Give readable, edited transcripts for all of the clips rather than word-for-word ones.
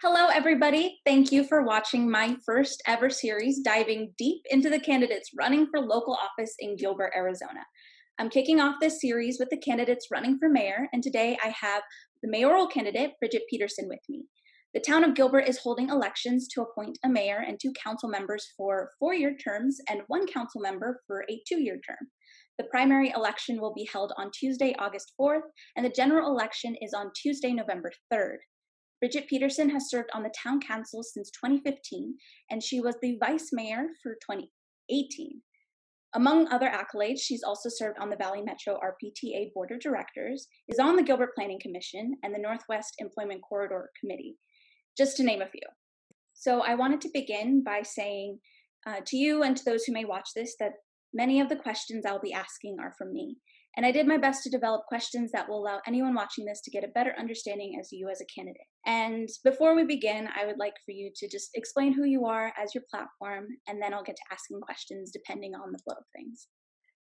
Hello, everybody. Thank you for watching my first ever series diving deep into the candidates running for local office in Gilbert, Arizona. I'm kicking off this series with the candidates running for mayor, and today I have the mayoral candidate, Brigette Peterson, with me. The town of Gilbert is holding elections to appoint a mayor and two council members for 4-year terms and one council member for a 2-year term. The primary election will be held on Tuesday, August 4th, and the general election is on Tuesday, November 3rd. Brigette Peterson has served on the town council since 2015, and she was the vice mayor for 2018. Among other accolades, she's also served on the Valley Metro RPTA Board of Directors, is on the Gilbert Planning Commission, and the Northwest Employment Corridor Committee, just to name a few. So I wanted to begin by saying to you and to those who may watch this that many of the questions I'll be asking are from me. And I did my best to develop questions that will allow anyone watching this to get a better understanding as you as a candidate. And before we begin, I would like for you to just explain who you are as your platform, and then I'll get to asking questions depending on the flow of things.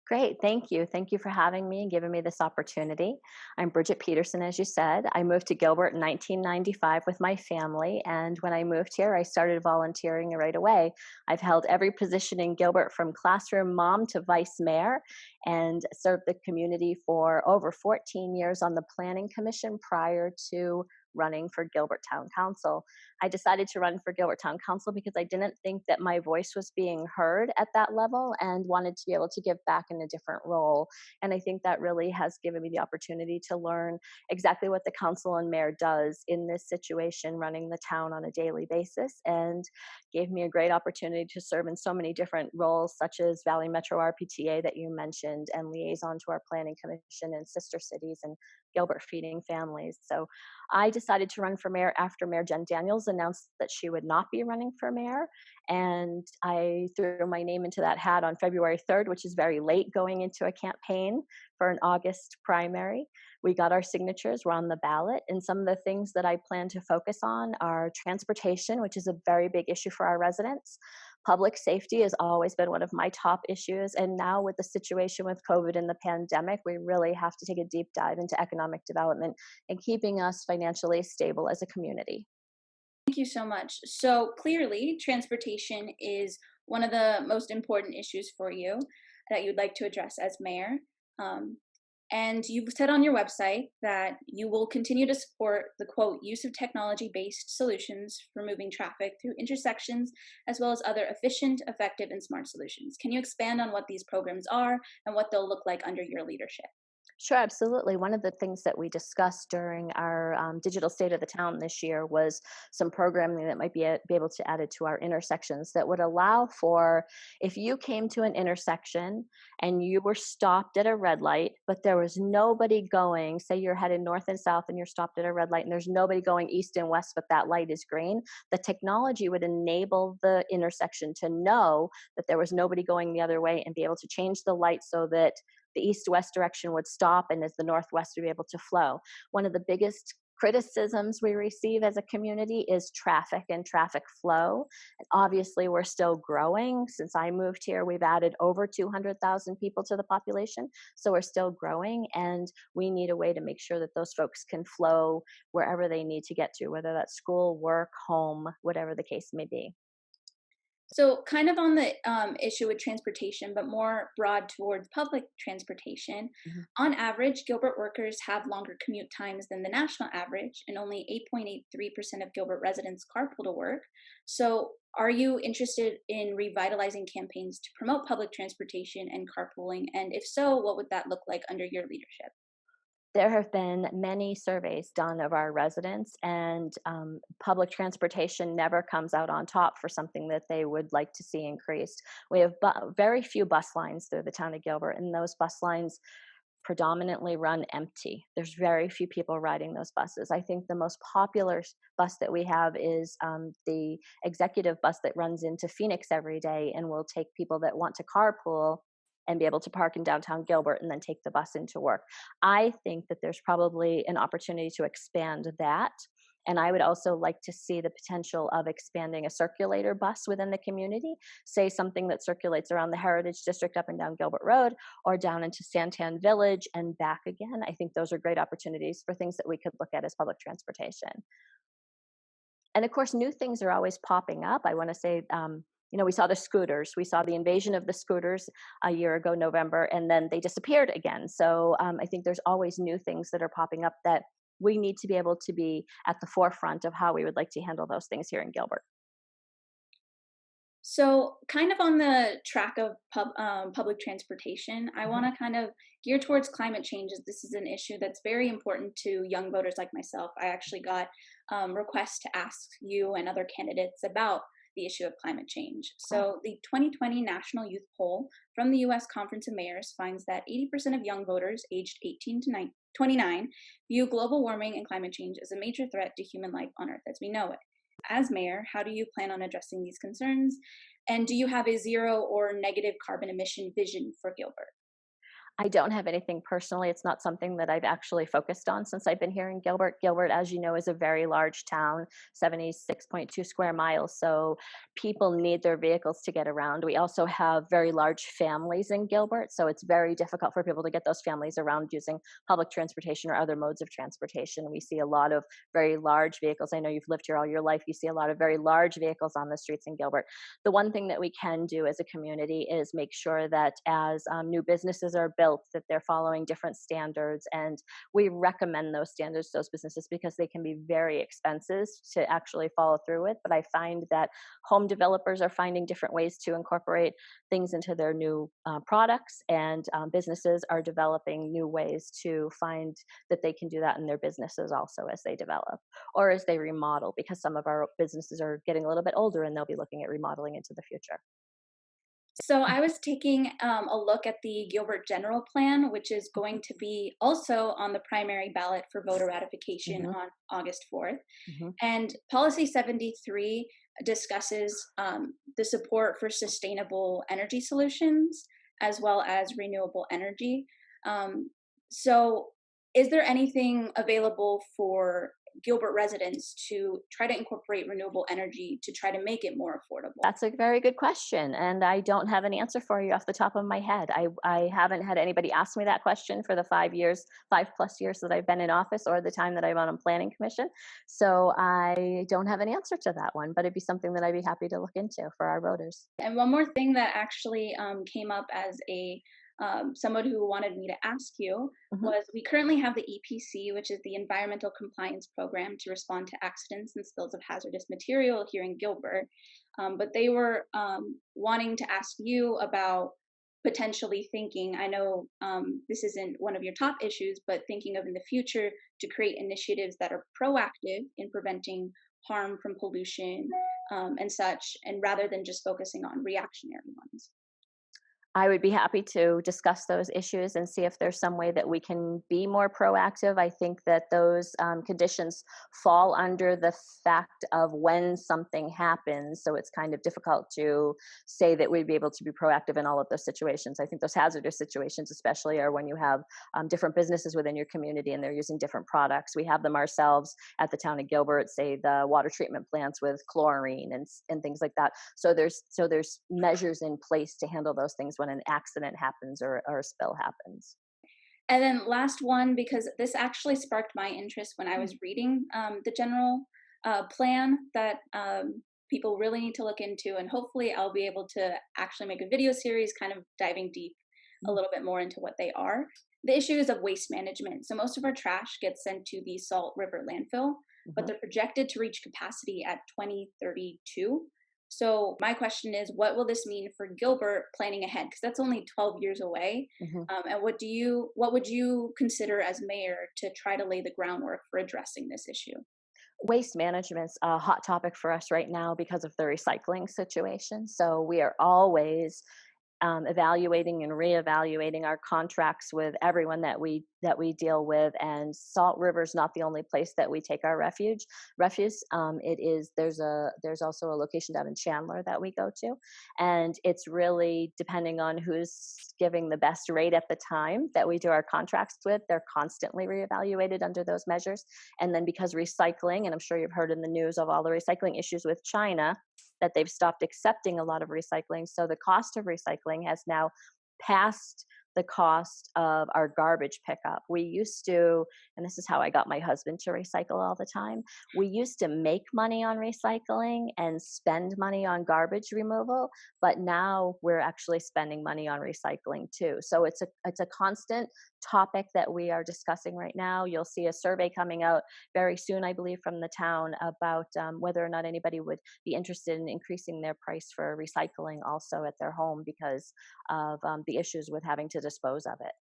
Great. Thank you. Thank you for having me and giving me this opportunity. I'm Brigette Peterson, as you said. I moved to Gilbert in 1995 with my family. And when I moved here, I started volunteering right away. I've held every position in Gilbert from classroom mom to vice mayor and served the community for over 14 years on the Planning Commission prior to running for Gilbert Town Council. I decided to run for Gilbert Town Council because I didn't think that my voice was being heard at that level and wanted to be able to give back in a different role. And I think that really has given me the opportunity to learn exactly what the council and mayor does in this situation, running the town on a daily basis, and gave me a great opportunity to serve in so many different roles, such as Valley Metro RPTA that you mentioned, and liaison to our planning commission in sister cities and Gilbert Feeding Families. So I decided to run for mayor after Mayor Jen Daniels announced that she would not be running for mayor. And I threw my name into that hat on February 3rd, which is very late going into a campaign for an August primary. We got our signatures, we're on the ballot. And some of the things that I plan to focus on are transportation, which is a very big issue for our residents. Public safety has always been one of my top issues. And now with the situation with COVID and the pandemic, we really have to take a deep dive into economic development and keeping us financially stable as a community. Thank you so much. So clearly, transportation is one of the most important issues for you that you'd like to address as mayor. Um, and you've said on your website that you will continue to support the quote, use of technology based solutions for moving traffic through intersections, as well as other efficient, effective, and smart solutions. Can you expand on what these programs are and what they'll look like under your leadership? Sure, absolutely. One of the things that we discussed during our digital state of the town this year was some programming that might be able to add it to our intersections that would allow for if you came to an intersection and you were stopped at a red light, but there was nobody going, say you're headed north and south and you're stopped at a red light and there's nobody going east and west, but that light is green, the technology would enable the intersection to know that there was nobody going the other way and be able to change the light so that the east-west direction would stop and as the northwest would be able to flow. One of the biggest criticisms we receive as a community is traffic and traffic flow. And obviously, we're still growing. Since I moved here, we've added over 200,000 people to the population. So we're still growing, and we need a way to make sure that those folks can flow wherever they need to get to, whether that's school, work, home, whatever the case may be. So, kind of on the issue with transportation, but more broad towards public transportation, Mhm. on average, Gilbert workers have longer commute times than the national average, and only 8.83% of Gilbert residents carpool to work. So, are you interested in revitalizing campaigns to promote public transportation and carpooling? And if so, what would that look like under your leadership? There have been many surveys done of our residents, and public transportation never comes out on top for something that they would like to see increased. We have very few bus lines through the town of Gilbert, and those bus lines predominantly run empty. There's very few people riding those buses. I think the most popular bus that we have is the executive bus that runs into Phoenix every day and will take people that want to carpool and be able to park in downtown Gilbert and then take the bus into work. I think that there's probably an opportunity to expand that. And I would also like to see the potential of expanding a circulator bus within the community, say something that circulates around the Heritage District up and down Gilbert Road or down into Santan Village and back again. I think those are great opportunities for things that we could look at as public transportation. And of course, new things are always popping up. I want to say, we saw the scooters. We saw the invasion of the scooters a year ago, November, and then they disappeared again. So I think there's always new things that are popping up that we need to be able to be at the forefront of how we would like to handle those things here in Gilbert. So, kind of on the track of public transportation, I Mhm. want to kind of gear towards climate change, as this is an issue that's very important to young voters like myself. I actually got requests to ask you and other candidates about the issue of climate change. Oh, So, the 2020 National Youth Poll from the US Conference of Mayors finds that 80% of young voters aged 18 to 29 view global warming and climate change as a major threat to human life on Earth as we know it. As mayor, how do you plan on addressing these concerns? And do you have a zero or negative carbon emission vision for Gilbert? I don't have anything personally. It's not something that I've actually focused on since I've been here in Gilbert. Gilbert, as you know, is a very large town, 76.2 square miles. So people need their vehicles to get around. We also have very large families in Gilbert. So it's very difficult for people to get those families around using public transportation or other modes of transportation. We see a lot of very large vehicles. I know you've lived here all your life. You see a lot of very large vehicles on the streets in Gilbert. The one thing that we can do as a community is make sure that as new businesses are built, that they're following different standards, and we recommend those standards to those businesses because they can be very expensive to actually follow through with. But I find that home developers are finding different ways to incorporate things into their new products, and businesses are developing new ways to find that they can do that in their businesses also as they develop or as they remodel, because some of our businesses are getting a little bit older and they'll be looking at remodeling into the future. So I was taking a look at the Gilbert General Plan, which is going to be also on the primary ballot for voter ratification Hmm. on August 4th. Hmm. And Policy 73 discusses the support for sustainable energy solutions as well as renewable energy. Um, so, is there anything available for Gilbert residents to try to incorporate renewable energy to try to make it more affordable? That's a very good question, and I don't have an answer for you off the top of my head. I haven't had anybody ask me that question for the 5 years, 5+ years that I've been in office, or the time that I've been on planning commission. So I don't have an answer to that one, but it'd be something that I'd be happy to look into for our voters. And one more thing that actually came up as a someone who wanted me to ask you Hmm. was we currently have the EPC, which is the Environmental Compliance Program to respond to accidents and spills of hazardous material here in Gilbert. But they were wanting to ask you about potentially thinking, I know this isn't one of your top issues, but thinking of in the future to create initiatives that are proactive in preventing harm from pollution and such, and rather than just focusing on reactionary ones. I would be happy to discuss those issues and see if there's some way that we can be more proactive. I think that those conditions fall under the fact of when something happens. So it's kind of difficult to say that we'd be able to be proactive in all of those situations. I think those hazardous situations, especially, are when you have different businesses within your community and they're using different products. We have them ourselves at the town of Gilbert, say the water treatment plants with chlorine and things like that. So there's measures in place to handle those things when an accident happens or a spill happens. And then last one, because this actually sparked my interest when I was reading the general plan that people really need to look into, and hopefully I'll be able to actually make a video series kind of diving deep a little bit more into what they are. The issues of waste management. So most of our trash gets sent to the Salt River landfill, but Mhm. they're projected to reach capacity at 2032. So my question is, what will this mean for Gilbert planning ahead? Because that's only 12 years away. Mhm. And what would you consider as mayor to try to lay the groundwork for addressing this issue? Waste management's a hot topic for us right now because of the recycling situation. So we are always evaluating and reevaluating our contracts with everyone that we deal with. And Salt River is not the only place that we take our refuse. It is there's also a location down in Chandler that we go to, and it's really depending on who's giving the best rate at the time that we do our contracts with. They're constantly reevaluated under those measures. And then because recycling, and I'm sure you've heard in the news of all the recycling issues with China, that they've stopped accepting a lot of recycling. So the cost of recycling has now passed the cost of our garbage pickup. We used to, and this is how I got my husband to recycle all the time. We used to make money on recycling and spend money on garbage removal, but now we're actually spending money on recycling too. So it's a constant topic that we are discussing right now. You'll see a survey coming out very soon, I believe, from the town about whether or not anybody would be interested in increasing their price for recycling also at their home because of the issues with having to dispose of it.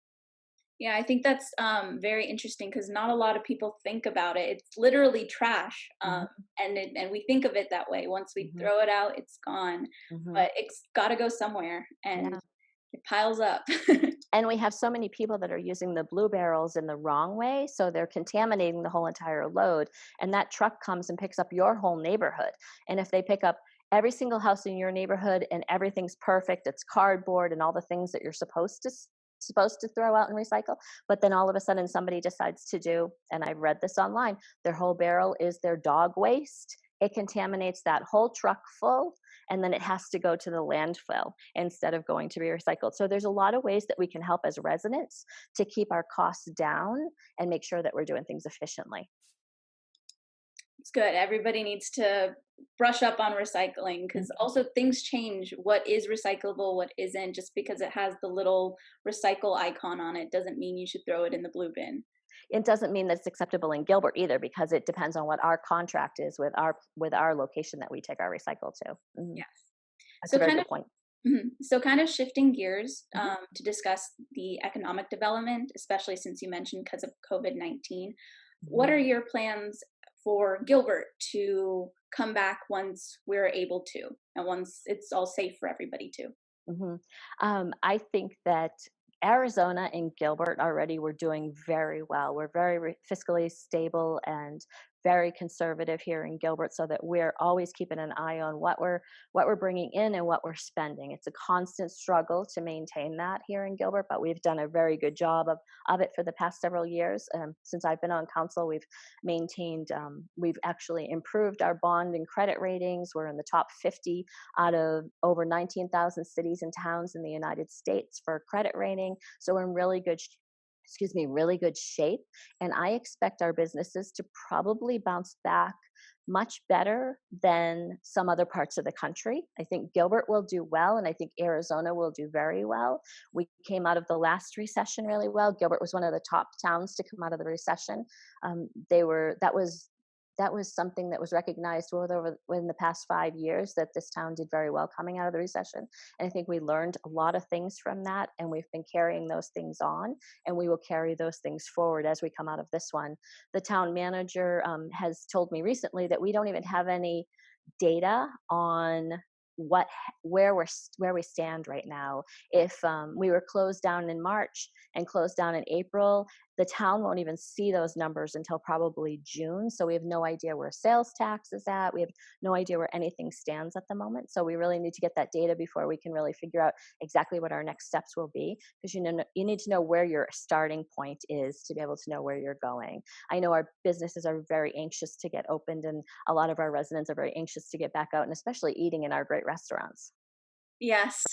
Yeah, I think that's very interesting because not a lot of people think about it. It's literally trash, Hmm. and we think of it that way. Once we Hmm. throw it out, it's gone, Hmm. but it's got to go somewhere, and Yeah. it piles up. And we have so many people that are using the blue barrels in the wrong way. So they're contaminating the whole entire load. And that truck comes and picks up your whole neighborhood. And if they pick up every single house in your neighborhood and everything's perfect, it's cardboard and all the things that you're supposed to throw out and recycle, but then all of a sudden somebody decides to do, and I read this online, their whole barrel is their dog waste. It contaminates that whole truck full, and then it has to go to the landfill instead of going to be recycled. So there's a lot of ways that we can help as residents to keep our costs down and make sure that we're doing things efficiently. It's good. Everybody needs to brush up on recycling because Mhm. also things change. What is recyclable, what isn't, just because it has the little recycle icon on it doesn't mean you should throw it in the blue bin. It doesn't mean that it's acceptable in Gilbert either, because it depends on what our contract is with our location that we take our recycle to. Mhm. Yes. That's a So very kind good of point. So kind of shifting gears Mhm. to discuss the economic development, especially since you mentioned because of COVID-19. What Mhm. are your plans for Gilbert to come back once we're able to, and once it's all safe for everybody to? Mhm. I think that Arizona and Gilbert already were doing very well. We're very fiscally stable and very conservative here in Gilbert, so that we're always keeping an eye on what we're bringing in and what we're spending. It's a constant struggle to maintain that here in Gilbert, but we've done a very good job of it for the past several years. Since I've been on council, we've actually improved our bond and credit ratings. We're in the top 50 out of over 19,000 cities and towns in the United States for credit rating. So we're in really good shape. And I expect our businesses to probably bounce back much better than some other parts of the country. I think Gilbert will do well, and I think Arizona will do very well. We came out of the last recession really well. Gilbert was one of the top towns to come out of the recession. They were that was something that was recognized within the past 5 years, that this town did very well coming out of the recession. And I think we learned a lot of things from that, and we've been carrying those things on, and we will carry those things forward as we come out of this one. The town manager has told me recently that we don't even have any data on what where we stand right now. If we were closed down in March and closed down in April, the town won't even see those numbers until probably June. So we have no idea where sales tax is at. We have no idea where anything stands at the moment. So we really need to get that data before we can really figure out exactly what our next steps will be. Because you need to know where your starting point is to be able to know where you're going. I know our businesses are very anxious to get opened, and a lot of our residents are very anxious to get back out, and especially eating in our great restaurants. Yes,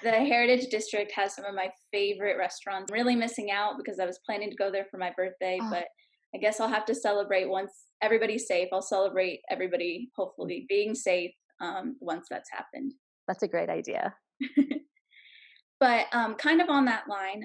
the Heritage District has some of my favorite restaurants. I'm really missing out because I was planning to go there for my birthday, Oh, but I guess I'll have to celebrate once everybody's safe. I'll celebrate everybody hopefully being safe once that's happened. that's a great idea. But kind of on that line,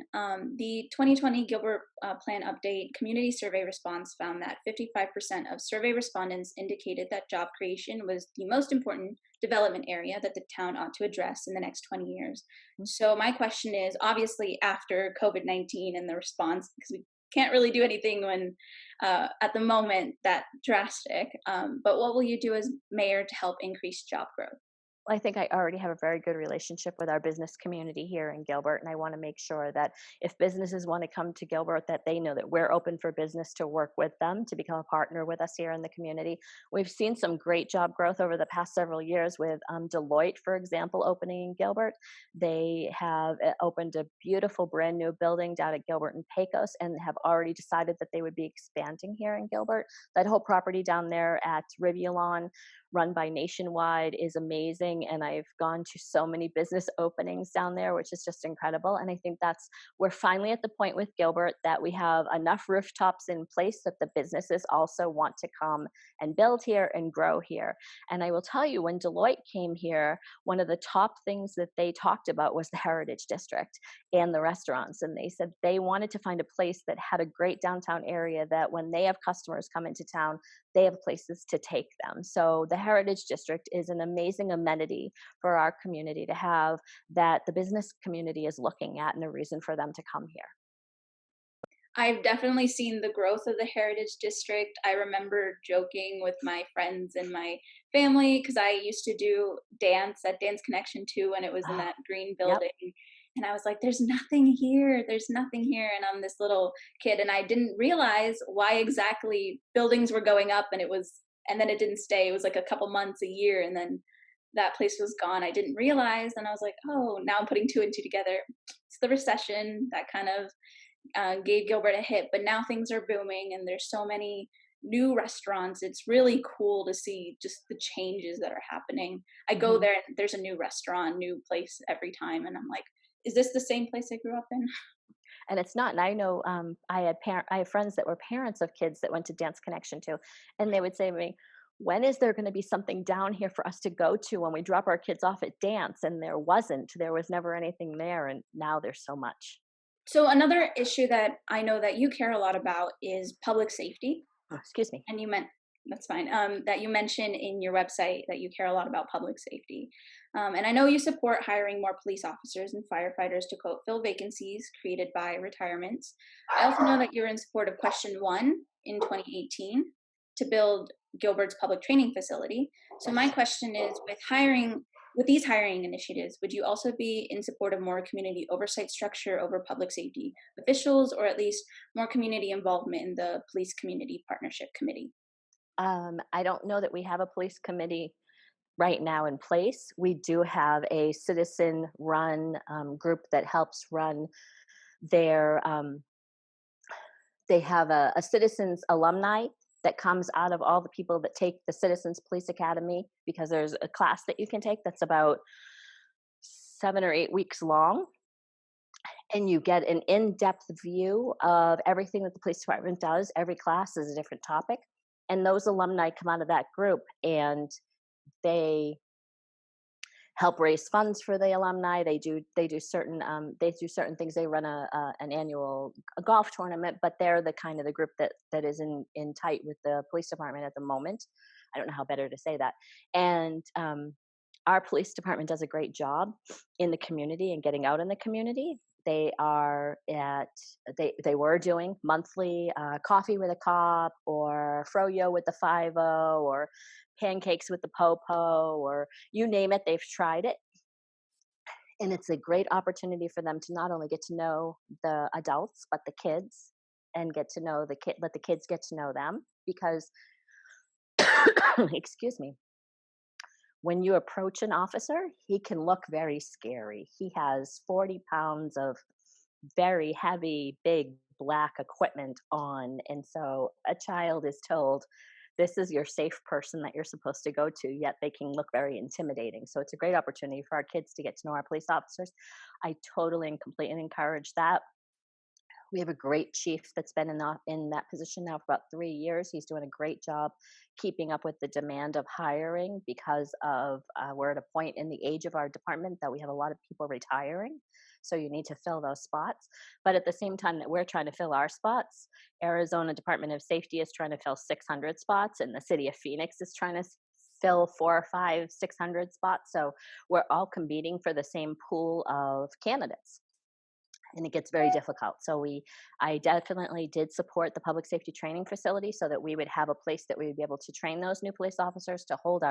the 2020 Gilbert Plan Update community survey response found that 55% of survey respondents indicated that job creation was the most important development area that the town ought to address in the next 20 years. So, my question is obviously, after COVID 19 and the response, because we can't really do anything when at the moment that drastic, but what will you do as mayor to help increase job growth? I think I already have a very good relationship with our business community here in Gilbert, and I want to make sure that if businesses want to come to Gilbert, that they know that we're open for business to work with them, to become a partner with us here in the community. We've seen some great job growth over the past several years with Deloitte, for example, opening in Gilbert. They have opened a beautiful brand new building down at Gilbert and Pecos, and have already decided that they would be expanding here in Gilbert. That whole property down there at Rivulon run by Nationwide, is amazing. And I've gone to so many business openings down there, which is just incredible. And I think we're finally at the point with Gilbert that we have enough rooftops in place that the businesses also want to come and build here and grow here. And I will tell you, when Deloitte came here, one of the top things that they talked about was the Heritage District and the restaurants. And they said they wanted to find a place that had a great downtown area that when they have customers come into town, they have places to take them. So the Heritage District is an amazing amenity for our community to have, that the business community is looking at, and a reason for them to come here. I've definitely seen the growth of the Heritage District. I remember joking with my friends and my family because I used to do dance at Dance Connection too, and it was in Ah, that green yep. building. And I was like, there's nothing here. There's nothing here. And I'm this little kid, and I didn't realize why exactly buildings were going up. And then it didn't stay. It was like a couple months, a year, and then that place was gone. I didn't realize. And I was like, oh, now I'm putting two and two together. It's the recession that kind of gave Gilbert a hit, but now things are booming and there's so many new restaurants. It's really cool to see just the changes that are happening. I go Mhm. there and there's a new restaurant, new place every time, and I'm like, is this the same place I grew up in? And it's not. And I know, I have friends that were parents of kids that went to Dance Connection too, and they would say to me, "When is there going to be something down here for us to go to when we drop our kids off at dance?" And there wasn't. There was never anything there, and now there's so much. So another issue that I know that you care a lot about is public safety. Oh, excuse me. And you meant that's fine. That you mentioned in your website that you care a lot about public safety. And I know you support hiring more police officers and firefighters to quote fill vacancies created by retirements. I also know that you're in support of Question One in 2018 to build Gilbert's public training facility. So my question is, with these hiring initiatives, would you also be in support of more community oversight structure over public safety officials, or at least more community involvement in the Police Community Partnership Committee? I don't know that we have a police committee right now in place. We do have a citizen-run group that helps run their. They have a citizens alumni that comes out of all the people that take the Citizens Police Academy, because there's a class that you can take that's about 7 or 8 weeks long, and you get an in-depth view of everything that the police department does. Every class is a different topic, and those alumni come out of that group, and they help raise funds for the alumni. They do certain things. They run an annual golf tournament, but they're the kind of the group that is in tight with the police department at the moment. I don't know how better to say that. And our police department does a great job in the community and getting out in the community. They were doing monthly coffee with a cop, or froyo with the 5-0, or pancakes with the popo, or you name it, they've tried it. And it's a great opportunity for them to not only get to know the adults, but the kids, and get to know let the kids get to know them. Because excuse me, when you approach an officer, he can look very scary. He has 40 pounds of very heavy, big black equipment on. And so a child is told, this is your safe person that you're supposed to go to, yet they can look very intimidating. So it's a great opportunity for our kids to get to know our police officers. I totally and completely encourage that. We have a great chief that's been in that position now for about 3 years. He's doing a great job keeping up with the demand of hiring, because of we're at a point in the age of our department that we have a lot of people retiring. So you need to fill those spots. But at the same time that we're trying to fill our spots, Arizona Department of Safety is trying to fill 600 spots, and the city of Phoenix is trying to fill 4, 5, 600 spots. So we're all competing for the same pool of candidates, and it gets very difficult. So I definitely did support the public safety training facility, so that we would have a place that we would be able to train those new police officers to hold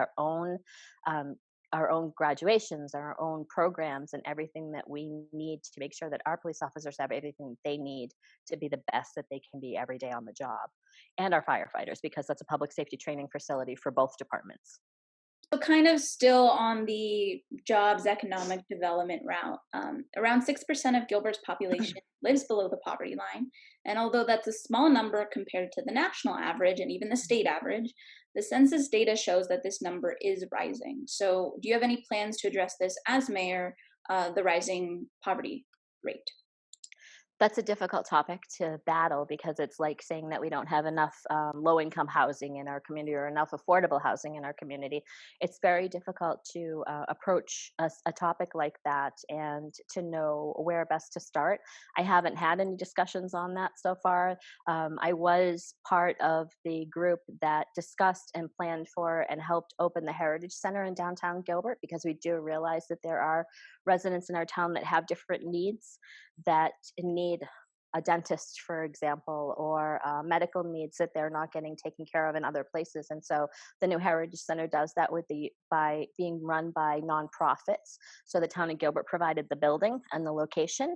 um, our own graduations, our own programs, and everything that we need to make sure that our police officers have everything they need to be the best that they can be every day on the job, and our firefighters, because that's a public safety training facility for both departments. So kind of still on the jobs economic development route, around 6% of Gilbert's population lives below the poverty line. And although that's a small number compared to the national average and even the state average, the census data shows that this number is rising. So, do you have any plans to address this as mayor, the rising poverty rate? That's a difficult topic to battle because it's like saying that we don't have enough low income housing in our community or enough affordable housing in our community. It's very difficult to approach a topic like that and to know where best to start. I haven't had any discussions on that so far. I was part of the group that discussed and planned for and helped open the Heritage Center in downtown Gilbert, because we do realize that there are residents in our town that have different needs, that need a dentist, for example, or medical needs that they're not getting taken care of in other places. And so the new Heritage Center does that by being run by nonprofits. So the town of Gilbert provided the building and the location,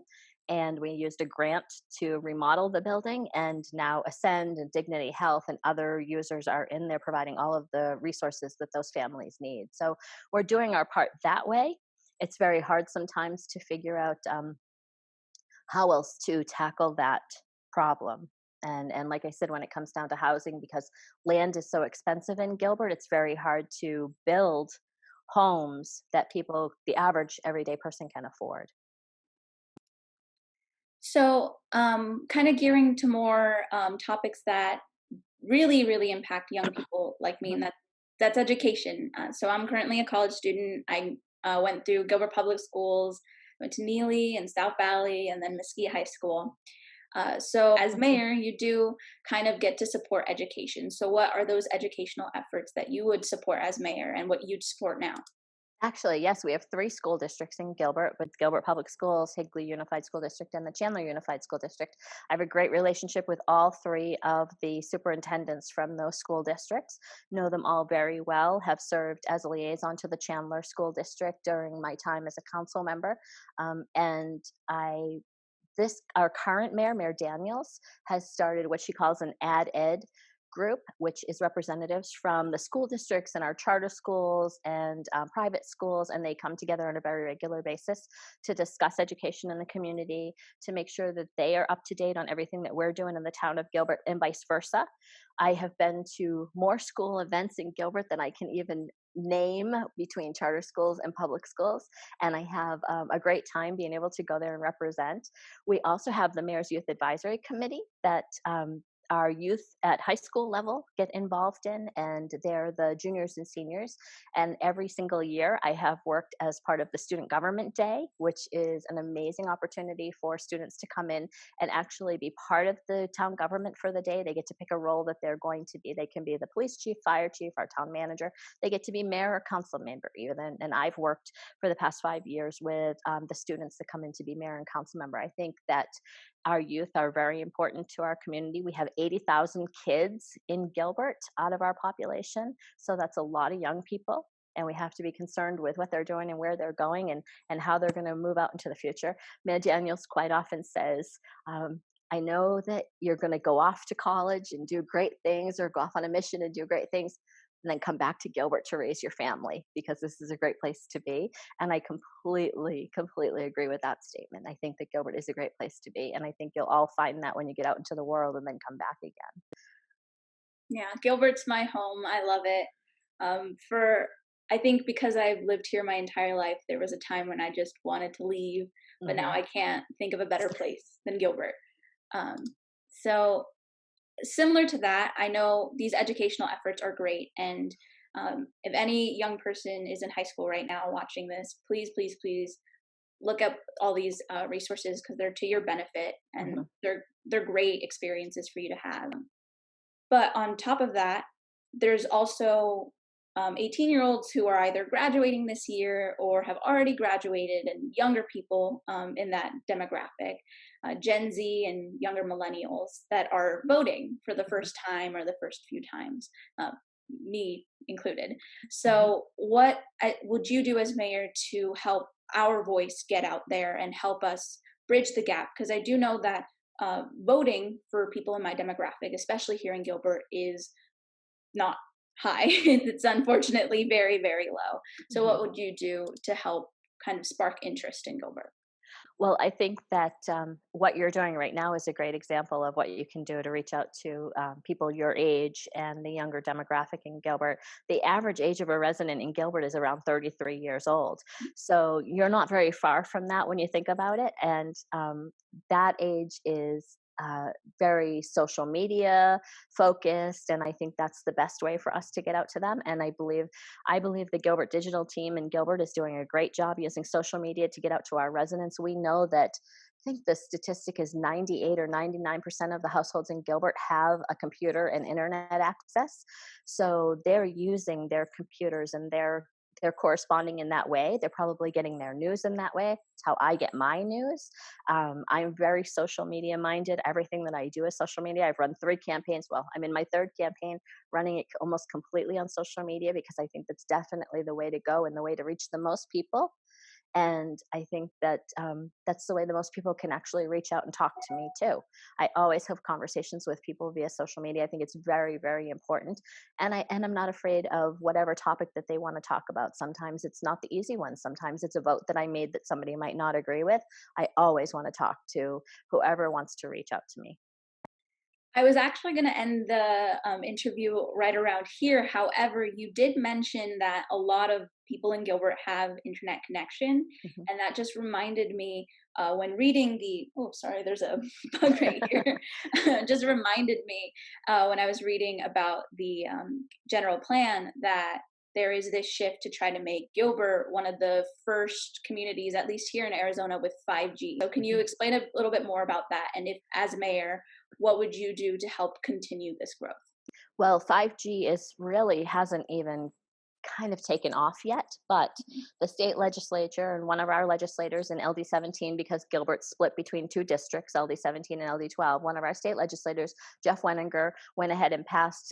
and we used a grant to remodel the building. And now Ascend and Dignity Health and other users are in there providing all of the resources that those families need. So we're doing our part that way. It's very hard sometimes to figure out how else to tackle that problem. And like I said, when it comes down to housing, because land is so expensive in Gilbert, it's very hard to build homes that people, the average everyday person, can afford. So, kind of gearing to more topics that really impact young people like me, and Mhm. that's education. So, I'm currently a college student. I went through Gilbert Public Schools, went to Neely and South Valley, and then Mesquite High School. So, as Mhm. mayor, you do kind of get to support education. So, what are those educational efforts that you would support as mayor, and what you'd support now? Actually, yes, we have three school districts in Gilbert, with Gilbert Public Schools, Higley Unified School District, and the Chandler Unified School District. I have a great relationship with all three of the superintendents from those school districts, know them all very well, have served as a liaison to the Chandler School District during my time as a council member. And I this our current mayor, Mayor Daniels, has started what she calls an ad ed group, which is representatives from the school districts and our charter schools and private schools, and they come together on a very regular basis to discuss education in the community, to make sure that they are up to date on everything that we're doing in the town of Gilbert, and vice versa. I have been to more school events in Gilbert than I can even name, between charter schools and public schools, and I have a great time being able to go there and represent. We also have the Mayor's Youth Advisory Committee that our youth at high school level get involved in, and they're the juniors and seniors. And every single year, I have worked as part of the Student Government Day, which is an amazing opportunity for students to come in and actually be part of the town government for the day. They get to pick a role that they're going to be. They can be the police chief, fire chief, our town manager. They get to be mayor or council member even. And I've worked for the past 5 years with the students that come in to be mayor and council member. I think that our youth are very important to our community. We have 80,000 kids in Gilbert out of our population, so that's a lot of young people. And we have to be concerned with what they're doing and where they're going, and how they're going to move out into the future. Mayor Daniels quite often says, I know that you're going to go off to college and do great things, or go off on a mission and do great things, and then come back to Gilbert to raise your family, because this is a great place to be. And I completely agree with that statement. I think that Gilbert is a great place to be. And I think you'll all find that when you get out into the world and then come back again. Yeah, Gilbert's my home. I love it. For I think because I've lived here my entire life, there was a time when I just wanted to leave, but now Hmm. I can't think of a better place than Gilbert. Um, so similar to that, I know these educational efforts are great, and if any young person is in high school right now watching this, please look up all these resources, because they're to your benefit, and Hmm. they're great experiences for you to have. But on top of that, there's also 18-year-olds who are either graduating this year or have already graduated, and younger people in that demographic, Gen Z and younger millennials, that are voting for the first time or the first few times, uh, me included. Hmm. So, what would you do as mayor to help our voice get out there and help us bridge the gap? Because I do know that voting for people in my demographic, especially here in Gilbert, is not high. It's unfortunately very low. So, what Hmm. would you do to help kind of spark interest in Gilbert? Well, I think that what you're doing right now is a great example of what you can do to reach out to people your age and the younger demographic in Gilbert. The average age of a resident in Gilbert is around 33 years old. So you're not very far from that when you think about it. And that age is very social media focused, and I think that's the best way for us to get out to them. And I believe the Gilbert digital team in Gilbert is doing a great job using social media to get out to our residents. We know that, I think the statistic is 98 or 99% of the households in Gilbert have a computer and internet access. So they're using their computers and they're corresponding in that way. They're probably getting their news in that way. It's how I get my news. I'm very social media minded. Everything that I do is social media. I've run 3 campaigns. Well, I'm in my 3rd campaign, running it almost completely on social media because I think that's definitely the way to go and the way to reach the most people. And I think that that's the way the most people can actually reach out and talk to me too. I always have conversations with people via social media. I think it's very, very important, and I'm not afraid of whatever topic that they want to talk about. Sometimes it's not the easy one. Sometimes it's a vote that I made that somebody might not agree with. I always want to talk to whoever wants to reach out to me. I was actually going to end the interview right around here. However, you did mention that a lot of people in Gilbert have internet connection, Mhm. and that just reminded me when reading the. Oh, sorry, there's a bug right here. Just reminded me when I was reading about the general plan that there is this shift to try to make Gilbert one of the first communities, at least here in Arizona, with 5G. So, can you Mhm. explain a little bit more about that? And if, as mayor, what would you do to help continue this growth? Well, 5G is really hasn't even kind of taken off yet, but the state legislature and one of our legislators in LD 17, because Gilbert split between 2 districts, LD 17 and LD 12, one of our state legislators, Jeff Wenninger, went ahead and passed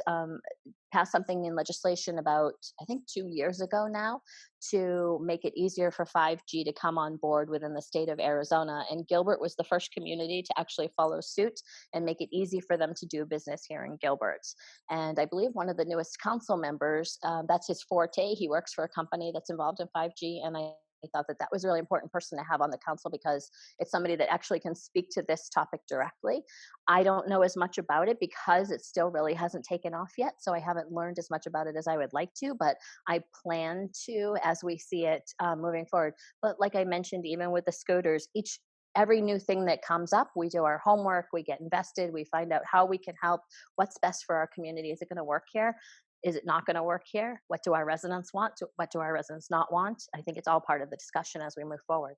something in legislation about, I think, 2 years ago now, to make it easier for 5G to come on board within the state of Arizona. And Gilbert was the first community to actually follow suit and make it easy for them to do business here in Gilbert. And I believe one of the newest council members, that's his forte. He works for a company that's involved in 5G, and I thought that that was a really important person to have on the council because it's somebody that actually can speak to this topic directly. I don't know as much about it because it still really hasn't taken off yet, so I haven't learned as much about it as I would like to, but I plan to as we see it moving forward. But like I mentioned, even with the scooters, each every new thing that comes up, we do our homework, we get invested, we find out how we can help, what's best for our community. Is it going to work here? Is it not going to work here? What do our residents want? What do our residents not want? I think it's all part of the discussion as we move forward.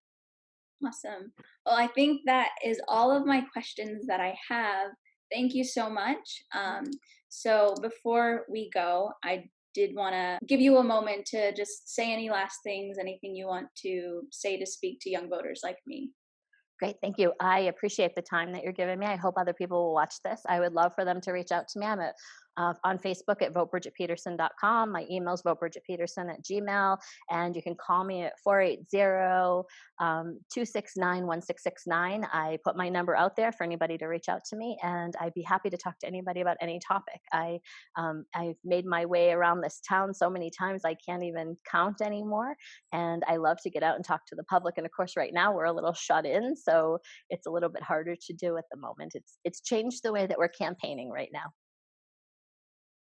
Awesome. Well, I think that is all of my questions that I have. Thank you so much. So before we go, I did want to give you a moment to just say any last things, anything you want to say to speak to young voters like me. Great, thank you. I appreciate the time that you're giving me. I hope other people will watch this. I would love for them to reach out to me. I'm on Facebook at votebridgetpeterson.com. My email is votebridgetpeterson@gmail. And you can call me at 480 269 1669. I put my number out there for anybody to reach out to me, and I'd be happy to talk to anybody about any topic. I've made my way around this town so many times I can't even count anymore, and I love to get out and talk to the public. And of course, right now we're a little shut in, so it's a little bit harder to do at the moment. It's changed the way that we're campaigning right now.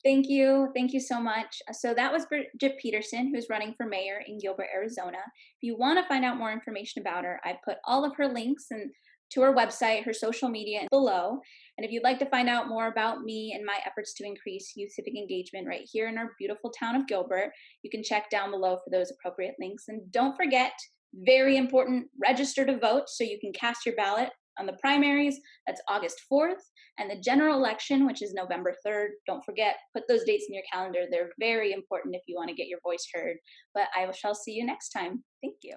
Thank you. Thank you so much. So that was Brigette Peterson, who's running for mayor in Gilbert, Arizona. If you want to find out more information about her, I put all of her links and to her website, her social media below. And if you'd like to find out more about me and my efforts to increase youth civic engagement right here in our beautiful town of Gilbert, you can check down below for those appropriate links. And don't forget, very important, register to vote so you can cast your ballot on the primaries. That's August 4th. And the general election, which is November 3rd. Don't forget, put those dates in your calendar. They're very important if you want to get your voice heard. But I shall see you next time. Thank you.